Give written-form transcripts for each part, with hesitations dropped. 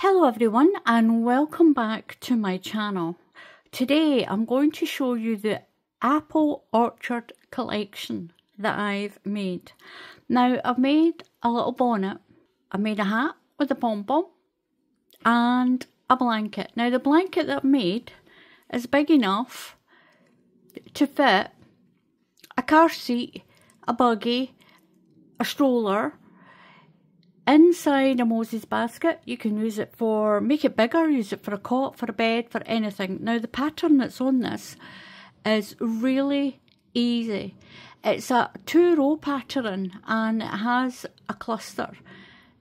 Hello everyone and welcome back to my channel. Today I'm going to show you the apple orchard collection that I've made. Now I've made a little bonnet, I made a hat with a pom-pom and a blanket. Now the blanket that I've made is big enough to fit a car seat, a buggy, a stroller. Inside a Moses basket, you can use it for, make it bigger, use it for a cot, for a bed, for anything. Now the pattern that's on this is really easy. It's a 2-row pattern and it has a cluster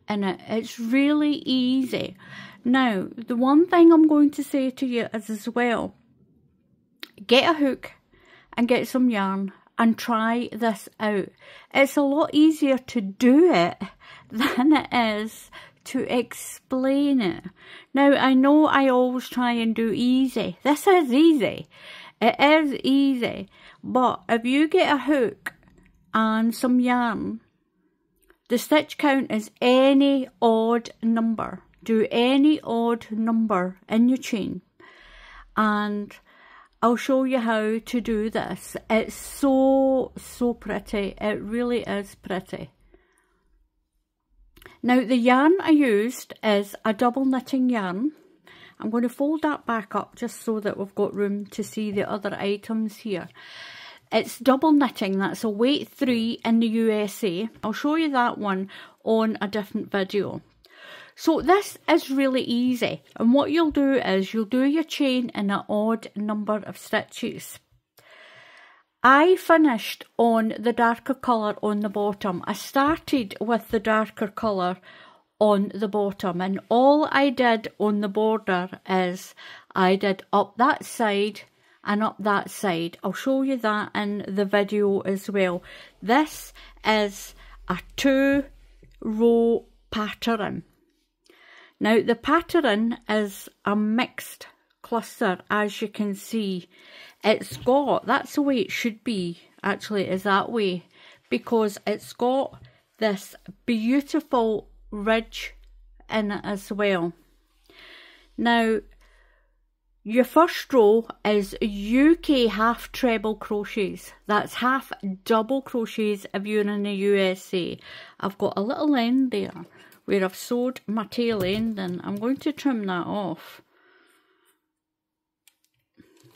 in it. It's really easy. Now, the one thing I'm going to say to you is as well, get a hook and get some yarn and try this out. It's a lot easier to do it than it is to explain it. Now, I know I always try and do easy. This is easy. It is easy. But if you get a hook and some yarn, the stitch count is any odd number. Do any odd number in your chain. And I'll show you how to do this. It's so pretty. It really is pretty. Now the yarn I used is a double knitting yarn. I'm going to fold that back up just so that we've got room to see the other items here. It's double knitting, that's a weight 3 in the USA. I'll show you that one on a different video. So this is really easy, and what you'll do is you'll do your chain in an odd number of stitches. I finished on the darker colour on the bottom. I started with the darker colour on the bottom, and all I did on the border is I did up that side and up that side. I'll show you that in the video as well. This is a 2-row pattern. Now the pattern is a mixed cluster, as you can see. It's got, that's the way it should be, actually is that way, because it's got this beautiful ridge in it as well. Now your first row is UK half treble crochets. That's half double crochets if you're in the USA. I've got a little end there where I've sewed my tail end, and I'm going to trim that off.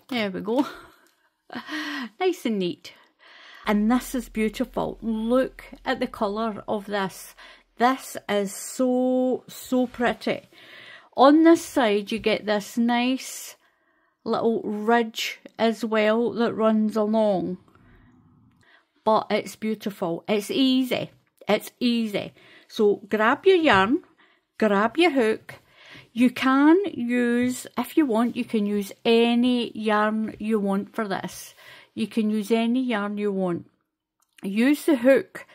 There we go. Nice and neat. And this is beautiful. Look at the colour of this. This is so pretty. On this side you get this nice little ridge as well that runs along. But it's beautiful. It's easy. It's easy. So grab your yarn, grab your hook. You can use, if you want, you can use any yarn you want for this. You can use any yarn you want. Use the hook.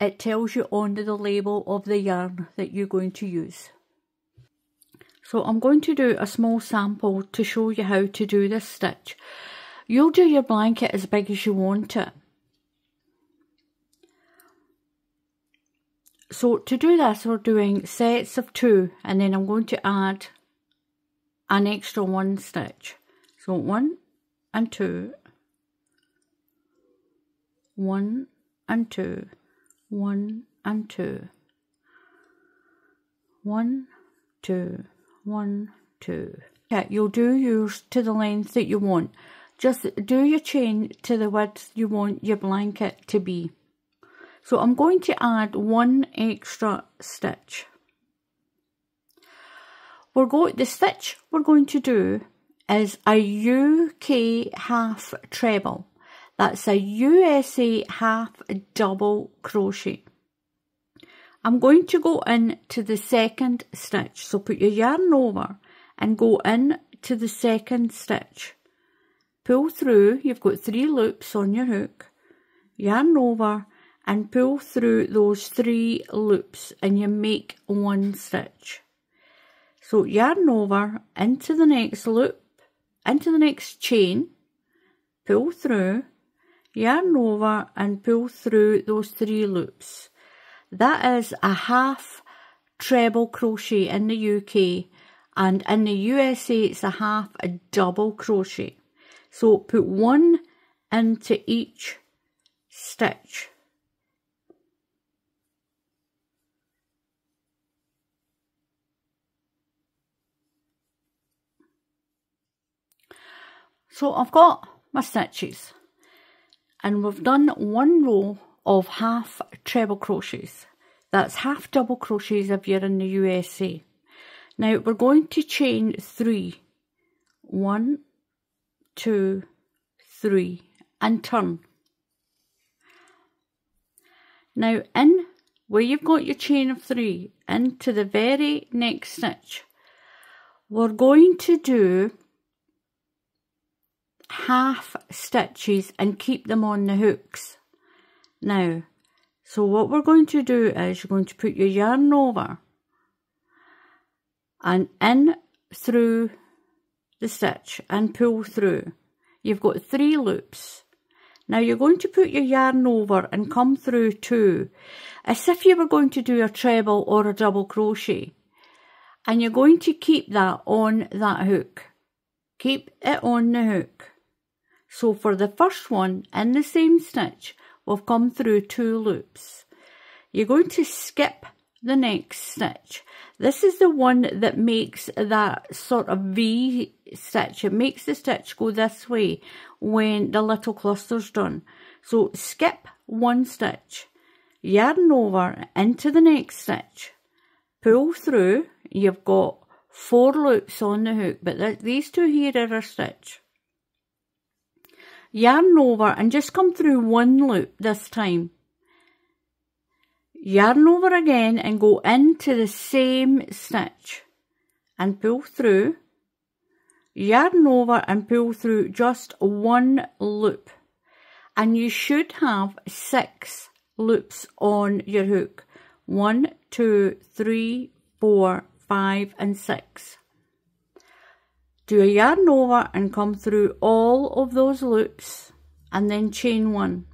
It tells you on the label of the yarn that you're going to use. So I'm going to do a small sample to show you how to do this stitch. You'll do your blanket as big as you want it. So to do this, we're doing sets of 2, and then I'm going to add an extra 1 stitch. So 1 and 2, 1 and 2, 1 and 2, 1, 2, 1, 2. Yeah, you'll do yours to the length that you want. Just do your chain to the width you want your blanket to be. So I'm going to add 1 extra stitch. The stitch we're going to do is a UK half treble. That's a USA half double crochet. I'm going to go into the second stitch. So put your yarn over and go in to the second stitch. Pull through, you've got 3 loops on your hook. Yarn over and pull through those 3 loops and you make 1 stitch. So yarn over into the next loop, into the next chain, pull through, yarn over and pull through those 3 loops. That is a half treble crochet in the UK, and in the USA it's a half a double crochet. So put one into each stitch. So I've got my stitches, and we've done one row of half treble crochets. That's half double crochets if you're in the USA. Now we're going to chain 3. 1, 2, 3, and turn. Now in where you've got your chain of 3, into the very next stitch, we're going to do half stitches and keep them on the hooks. Now, so what we're going to do is you're going to put your yarn over and in through the stitch and pull through. You've got 3 loops. Now you're going to put your yarn over and come through 2, as if you were going to do a treble or a double crochet, and you're going to keep that on that hook. Keep it on the hook. So for the first one, in the same stitch, we've come through 2 loops. You're going to skip the next stitch. This is the one that makes that sort of V stitch. It makes the stitch go this way when the little cluster's done. So skip one stitch, yarn over into the next stitch, pull through. You've got 4 loops on the hook, but these 2 here are a stitch. Yarn over and just come through 1 loop this time. Yarn over again and go into the same stitch and pull through. Yarn over and pull through just 1 loop, and you should have 6 loops on your hook. 1, 2, 3, 4, 5 and 6. Do a yarn over and come through all of those loops and then chain 1.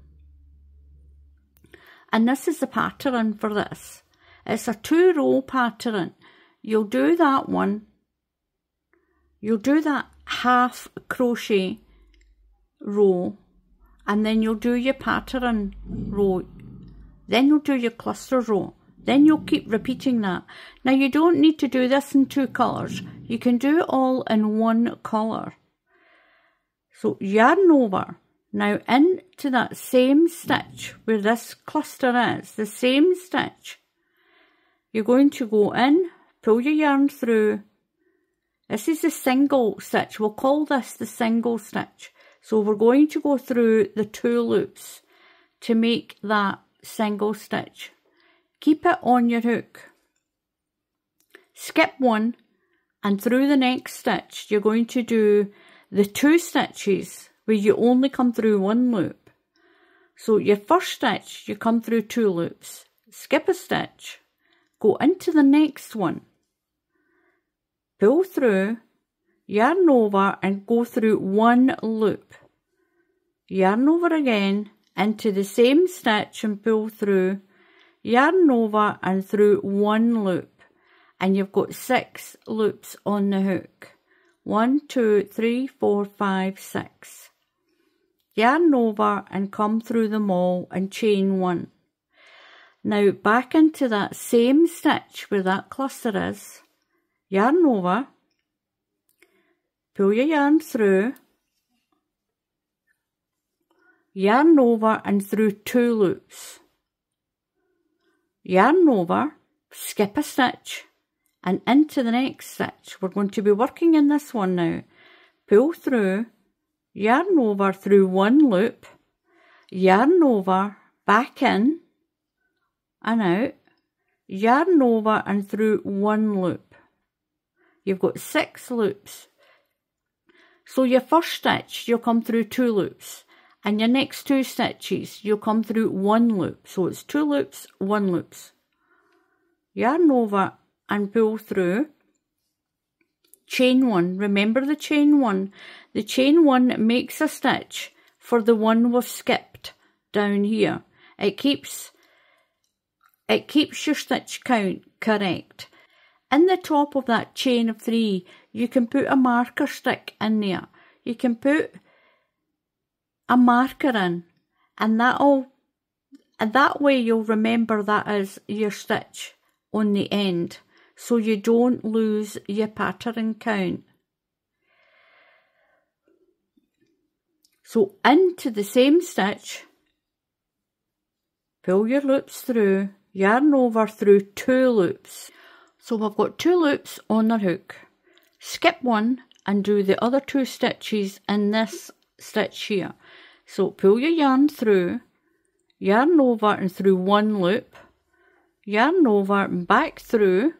And this is the pattern for this. It's a 2-row pattern. You'll do that one. You'll do that half crochet row, and then you'll do your pattern row. Then you'll do your cluster row. Then you'll keep repeating that. Now you don't need to do this in 2 colours. You can do it all in 1 colour. So yarn over. Now into that same stitch where this cluster is, the same stitch, you're going to go in, pull your yarn through. This is the single stitch. We'll call this the single stitch. So we're going to go through the 2 loops to make that single stitch. Keep it on your hook. Skip 1, and through the next stitch you're going to do the 2 stitches where you only come through 1 loop. So your first stitch, you come through 2 loops. Skip a stitch, go into the next one, pull through, yarn over and go through 1 loop. Yarn over again into the same stitch and pull through, yarn over and through 1 loop, and you've got 6 loops on the hook. 1, 2, 3, 4, 5, 6. Yarn over and come through them all and chain 1. Now back into that same stitch where that cluster is, yarn over, pull your yarn through, yarn over and through 2 loops. Yarn over, skip a stitch, and into the next stitch. We're going to be working in this one now. Pull through, yarn over through 1 loop, yarn over, back in and out, yarn over and through 1 loop. You've got 6 loops. So your first stitch, you'll come through 2 loops, and your next 2 stitches, you'll come through 1 loop. So it's 2 loops, 1 loops. Yarn over and pull through, chain 1. Remember the chain 1. The chain 1 makes a stitch for the one we've skipped down here. It keeps your stitch count correct. In the top of that chain of 3, you can put a marker stick in there. You can put a marker in, and that way you'll remember that is your stitch on the end, so you don't lose your pattern count. So into the same stitch, pull your loops through, yarn over through 2 loops. So we've got 2 loops on the hook. Skip one and do the other 2 stitches in this stitch here. So pull your yarn through, yarn over and through 1 loop, yarn over and back through,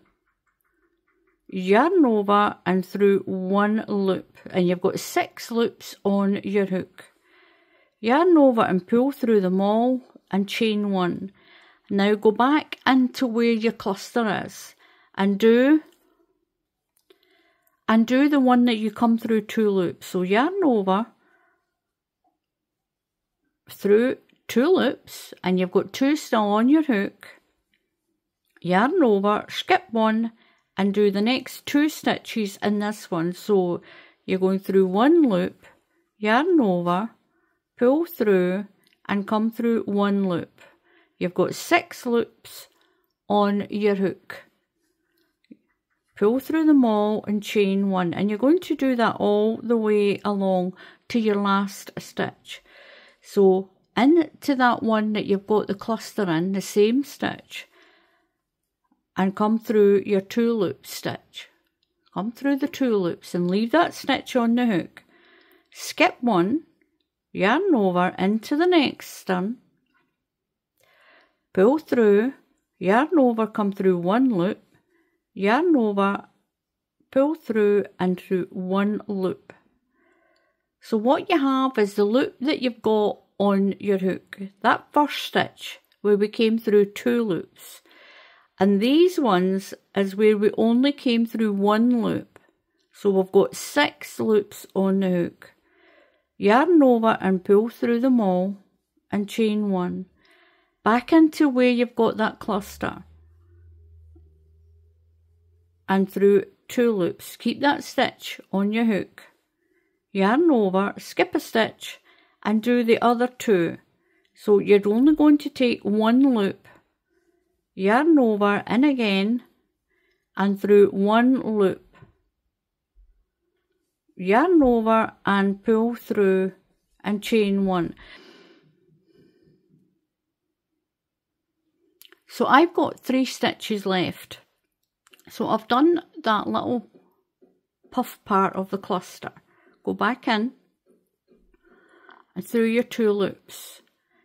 yarn over and through 1 loop, and you've got 6 loops on your hook. Yarn over and pull through them all and chain 1. Now go back into where your cluster is and do the one that you come through 2 loops. So yarn over through 2 loops, and you've got 2 still on your hook. Yarn over, skip 1 and do the next 2 stitches in this one. So you're going through 1 loop, yarn over, pull through and come through 1 loop. You've got 6 loops on your hook. Pull through them all and chain 1, and you're going to do that all the way along to your last stitch. So into that one that you've got the cluster in, the same stitch, and come through your 2 loop stitch. Come through the 2 loops and leave that stitch on the hook. Skip 1, yarn over into the next one, pull through, yarn over, come through 1 loop, yarn over, pull through and through 1 loop. So what you have is the loop that you've got on your hook, that first stitch where we came through 2 loops, and these ones is where we only came through 1 loop. So we've got 6 loops on the hook. Yarn over and pull through them all and chain 1. Back into where you've got that cluster and through 2 loops. Keep that stitch on your hook. Yarn over, skip a stitch and do the other 2. So you're only going to take 1 loop, yarn over, in again and through 1 loop. Yarn over and pull through and chain 1. So I've got 3 stitches left. So I've done that little puff part of the cluster. Go back in and through your 2 loops.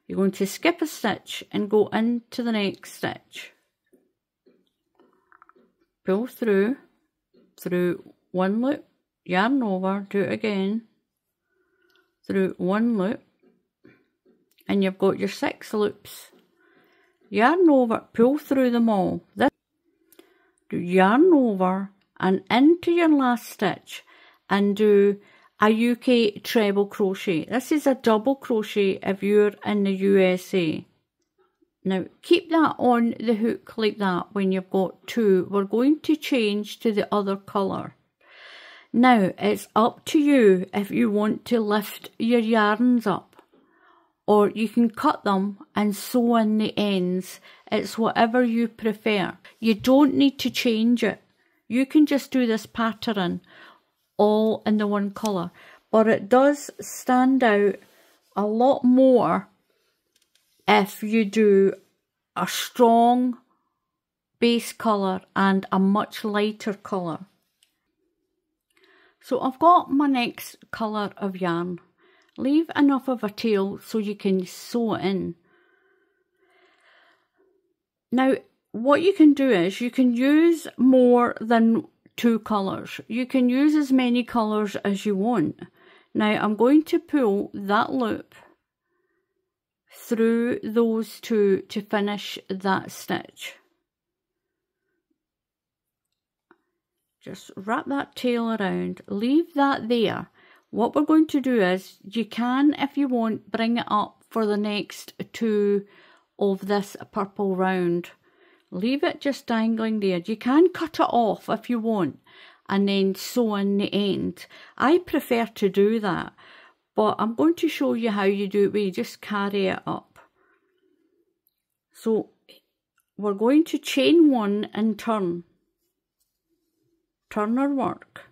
You're going to skip a stitch and go into the next stitch. Pull through 1 loop, yarn over, do it again, through 1 loop, and you've got your 6 loops. Yarn over, pull through them all. Do yarn over and into your last stitch and do a UK treble crochet. This is a double crochet if you're in the USA. Now keep that on the hook like that when you've got 2. We're going to change to the other colour. Now it's up to you if you want to lift your yarns up, or you can cut them and sew in the ends. It's whatever you prefer. You don't need to change it. You can just do this pattern all in the one colour, but it does stand out a lot more if you do a strong base colour and a much lighter colour. So I've got my next colour of yarn. Leave enough of a tail so you can sew it in. Now what you can do is you can use more than 2 colours. You can use as many colours as you want. Now I'm going to pull that loop through those 2 to finish that stitch. Just wrap that tail around, leave that there. What we're going to do is, you can, if you want, bring it up for the next 2 of this purple round, Leave it just dangling there. You can cut it off if you want and then sew in the end. I prefer to do that, but I'm going to show you how you do it where you just carry it up. So we're going to chain one and turn our work.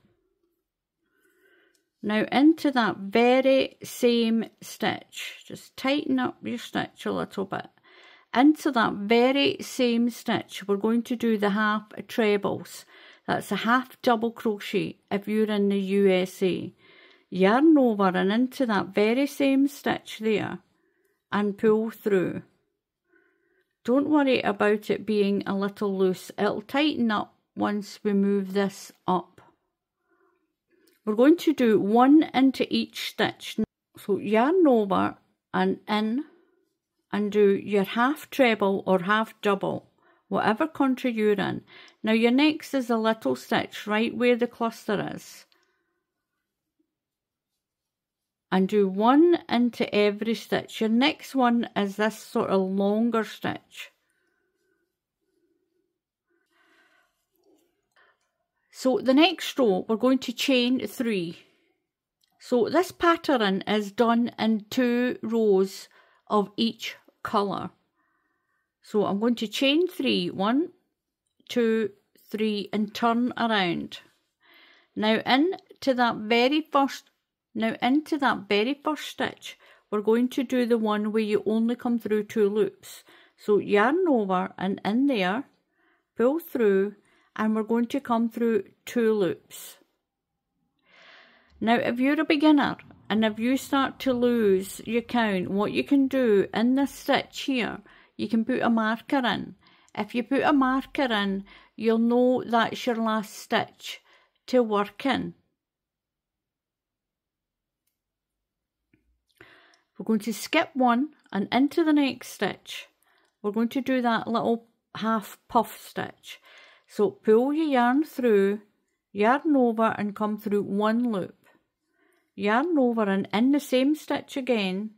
Now into that very same stitch, just tighten up your stitch a little bit. Into that very same stitch, we're going to do the half trebles. That's a half double crochet if you're in the USA. Yarn over and into that very same stitch there and pull through. Don't worry about it being a little loose. It'll tighten up once we move this up. We're going to do one into each stitch. So yarn over and in and do your half treble or half double, whatever country you're in. Now your next is a little stitch right where the cluster is. And do one into every stitch. Your next one is this sort of longer stitch. So the next row we're going to chain 3. So this pattern is done in 2 rows of each colour. So I'm going to chain 3, 1, 2, 3 and turn around. Now into that very first stitch we're going to do the one where you only come through 2 loops. So yarn over and in there, pull through, and we're going to come through 2 loops. Now if you're a beginner and if you start to lose your count, what you can do in this stitch here, you can put a marker in. If you put a marker in, you'll know that's your last stitch to work in. We're going to skip one and into the next stitch. We're going to do that little half puff stitch. So pull your yarn through, yarn over and come through 1 loop. Yarn over and in the same stitch again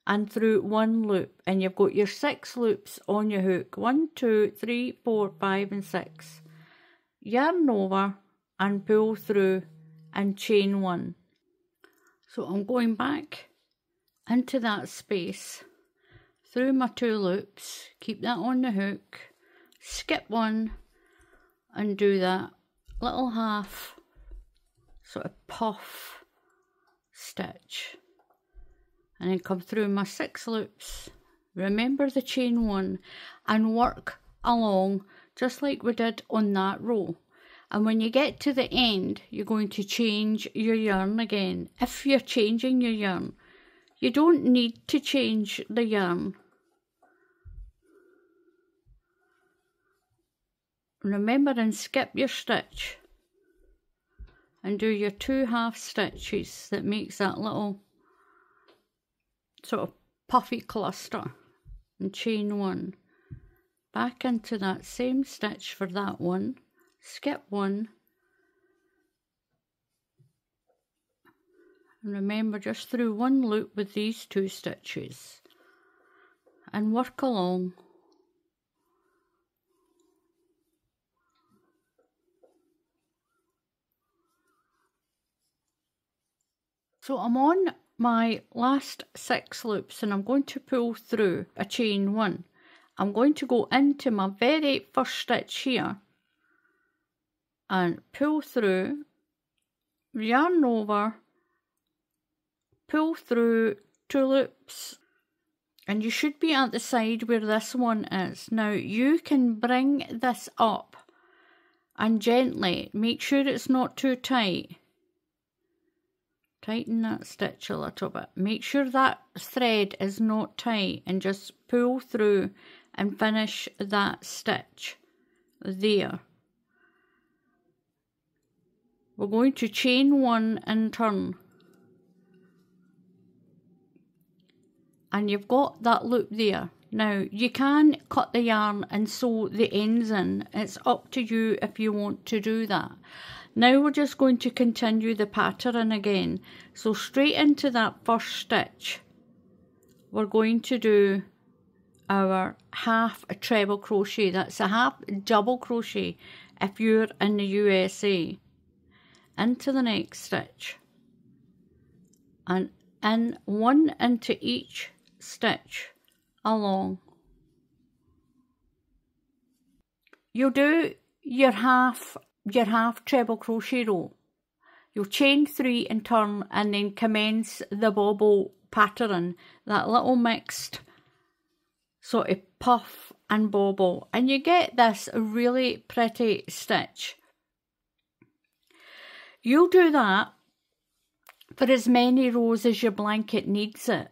and through 1 loop. And you've got your 6 loops on your hook. 1, 2, 3, 4, 5 and 6. Yarn over and pull through and chain 1. So I'm going back into that space through my 2 loops. Keep that on the hook. Skip 1. And do that little half sort of puff stitch and then come through my 6 loops. Remember the chain 1 and work along just like we did on that row. And when you get to the end, you're going to change your yarn again. If you're changing your yarn, you don't need to change the yarn. Remember and skip your stitch and do your 2 half stitches that makes that little sort of puffy cluster and chain 1. Back into that same stitch for that one, skip 1 and remember just through 1 loop with these 2 stitches and work along. So I'm on my last 6 loops and I'm going to pull through a chain 1. I'm going to go into my very first stitch here and pull through, yarn over, pull through 2 loops, and you should be at the side where this one is. Now you can bring this up and gently make sure it's not too tight. Tighten that stitch a little bit. Make sure that thread is not tight and just pull through and finish that stitch there. We're going to chain 1 and turn. And you've got that loop there. Now you can cut the yarn and sew the ends in. It's up to you if you want to do that. Now we're just going to continue the pattern again. So straight into that first stitch, we're going to do our half a treble crochet. That's a half double crochet if you're in the USA. Into the next stitch, and in one into each stitch along. You'll do your half treble crochet row. You'll chain 3 and turn, and then commence the bobble pattern, that little mixed sort of puff and bobble, and you get this really pretty stitch. You'll do that for as many rows as your blanket needs it.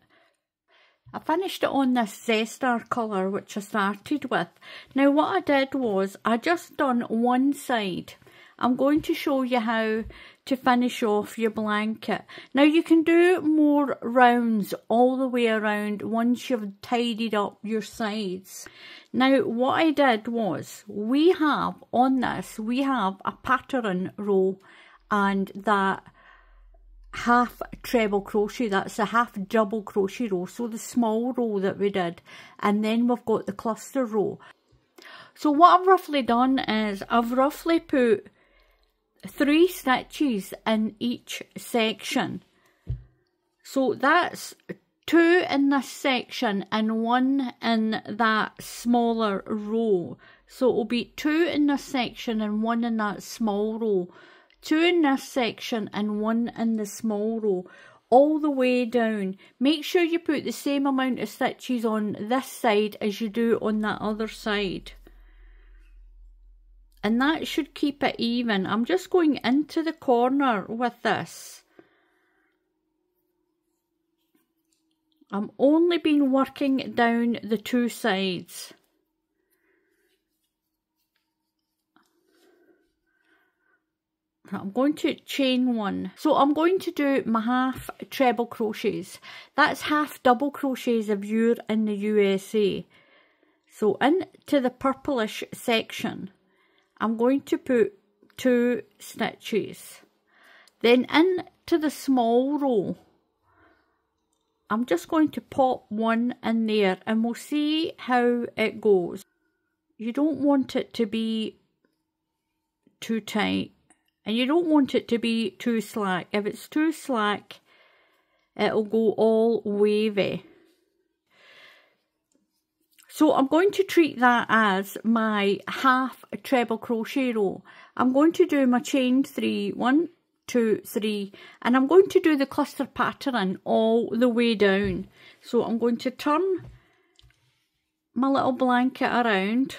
I finished it on this Zestar colour which I started with. Now what I did was I just done one side. I'm going to show you how to finish off your blanket. Now you can do more rounds all the way around once you've tidied up your sides. Now what I did was, we have on this, we have a pattern row and that half treble crochet, that's a half double crochet row, so the small row that we did, and then we've got the cluster row. So what I've roughly done is I've roughly put 3 stitches in each section. So that's 2 in this section and 1 in that smaller row. So it'll be 2 in this section and 1 in that small row. 2 in this section and 1 in the small row, all the way down. Make sure you put the same amount of stitches on this side as you do on that other side. And that should keep it even. I'm just going into the corner with this. I'm only been working down the 2 sides. I'm going to chain 1. So I'm going to do my half treble crochets. That's half double crochets if you're in the USA. So into the purplish section, I'm going to put 2 stitches. Then into the small row, I'm just going to pop 1 in there and we'll see how it goes. You don't want it to be too tight. And you don't want it to be too slack. If it's too slack, it'll go all wavy. So I'm going to treat that as my half treble crochet row. I'm going to do my chain 3, 1, 2, 3, and I'm going to do the cluster pattern all the way down. So I'm going to turn my little blanket around.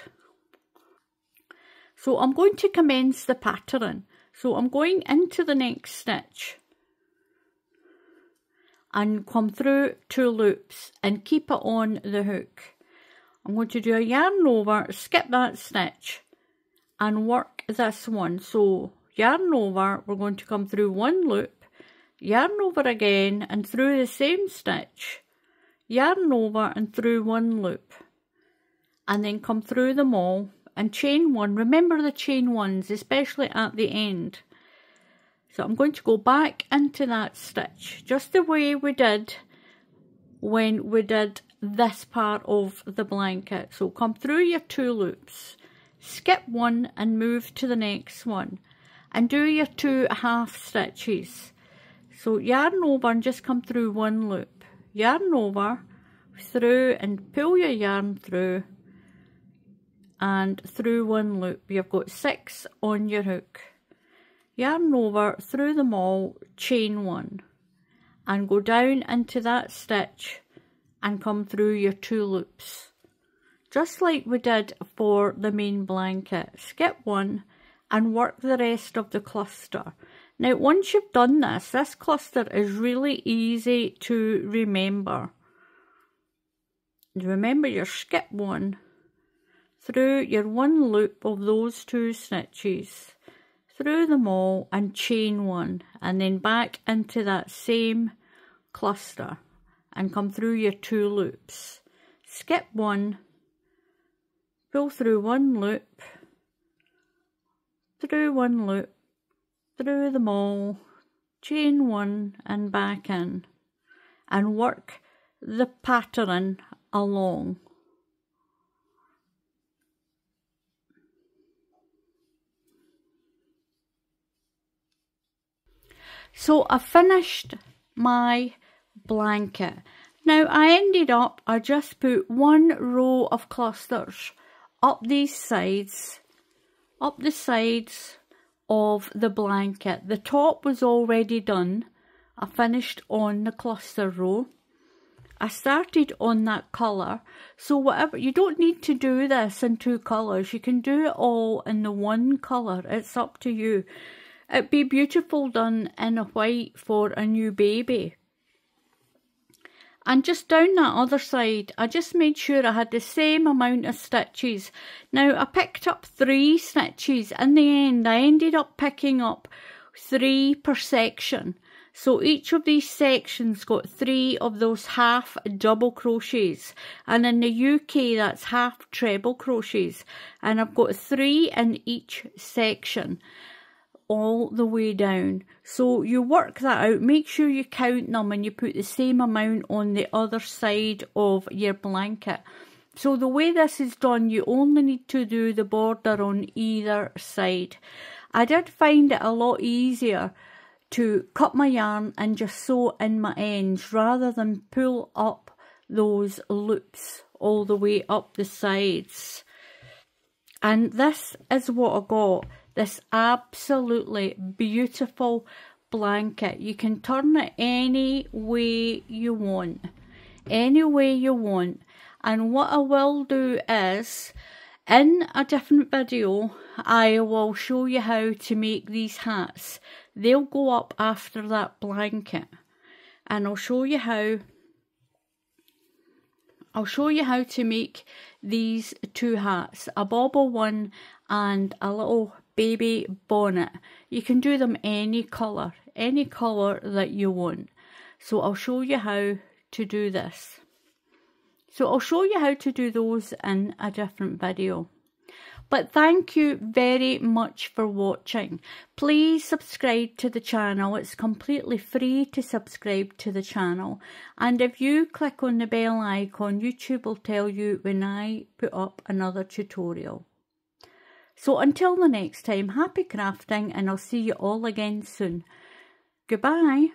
So I'm going to commence the pattern. So I'm going into the next stitch and come through 2 loops and keep it on the hook. I'm going to do a yarn over, skip that stitch and work this one. So yarn over, we're going to come through 1 loop, yarn over again and through the same stitch, yarn over and through 1 loop, and then come through them all and chain 1. Remember the chain 1s, especially at the end. So I'm going to go back into that stitch, just the way we did when we did this part of the blanket. So come through your 2 loops, skip 1 and move to the next one, and do your 2 half stitches. So yarn over and just come through 1 loop, yarn over, through and pull your yarn through, and through 1 loop. You've got 6 on your hook. Yarn over, through them all, chain 1 and go down into that stitch and come through your 2 loops. Just like we did for the main blanket. Skip 1 and work the rest of the cluster. Now once you've done this cluster is really easy to remember. Remember your skip 1, through your 1 loop of those 2 stitches, through them all and chain 1, and then back into that same cluster and come through your 2 loops. Skip 1, pull through 1 loop, through 1 loop, through them all, chain 1 and back in, and work the pattern along. So I finished my blanket. Now I just put one row of clusters up these sides, up the sides of the blanket. The top was already done. I finished on the cluster row. I started on that colour, so whatever, you don't need to do this in 2 colours, you can do it all in the one colour, it's up to you. It'd be beautiful done in a white for a new baby. And just down that other side, I just made sure I had the same amount of stitches. Now I picked up 3 stitches. In the end, I ended up picking up 3 per section. So each of these sections got 3 of those half double crochets. And in the UK, that's half treble crochets. And I've got 3 in each section, all the way down. So you work that out, make sure you count them and you put the same amount on the other side of your blanket. So the way this is done, you only need to do the border on either side. I did find it a lot easier to cut my yarn and just sew in my ends rather than pull up those loops all the way up the sides. And this is what I got. This absolutely beautiful blanket. You can turn it any way you want. Any way you want. And what I will do is, in a different video, I will show you how to make these hats. They'll go up after that blanket. And I'll show you how to make these 2 hats. A bobble one and a little baby bonnet. You can do them any colour that you want. So I'll show you how to do this. So I'll show you how to do those in a different video. But thank you very much for watching. Please subscribe to the channel. It's completely free to subscribe to the channel. And if you click on the bell icon, YouTube will tell you when I put up another tutorial. So until the next time, happy crafting, and I'll see you all again soon. Goodbye.